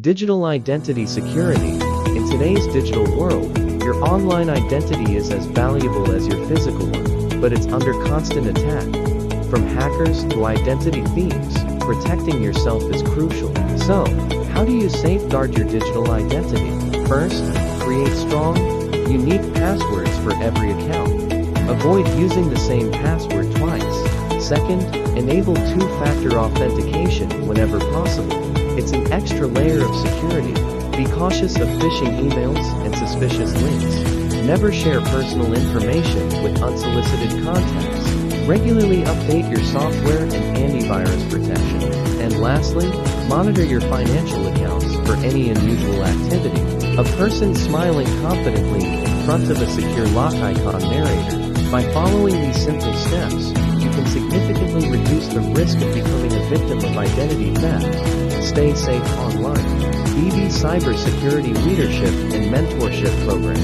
Digital identity security. In today's digital world, your online identity is as valuable as your physical one, but it's under constant attack. From hackers to identity thieves, protecting yourself is crucial. So, how do you safeguard your digital identity? First, create strong, unique passwords for every account. Avoid using the same password twice. Second, enable two-factor authentication whenever possible. It's an extra layer of security. Be cautious of phishing emails and suspicious links. Never share personal information with unsolicited contacts. Regularly update your software and antivirus protection. And lastly, monitor your financial accounts for any unusual activity. A person smiling confidently in front of a secure lock icon narrator. By following these simple steps, you can significantly reduce the risk of becoming a victim of identity theft. Stay safe online. BB Cybersecurity Leadership and Mentorship Program.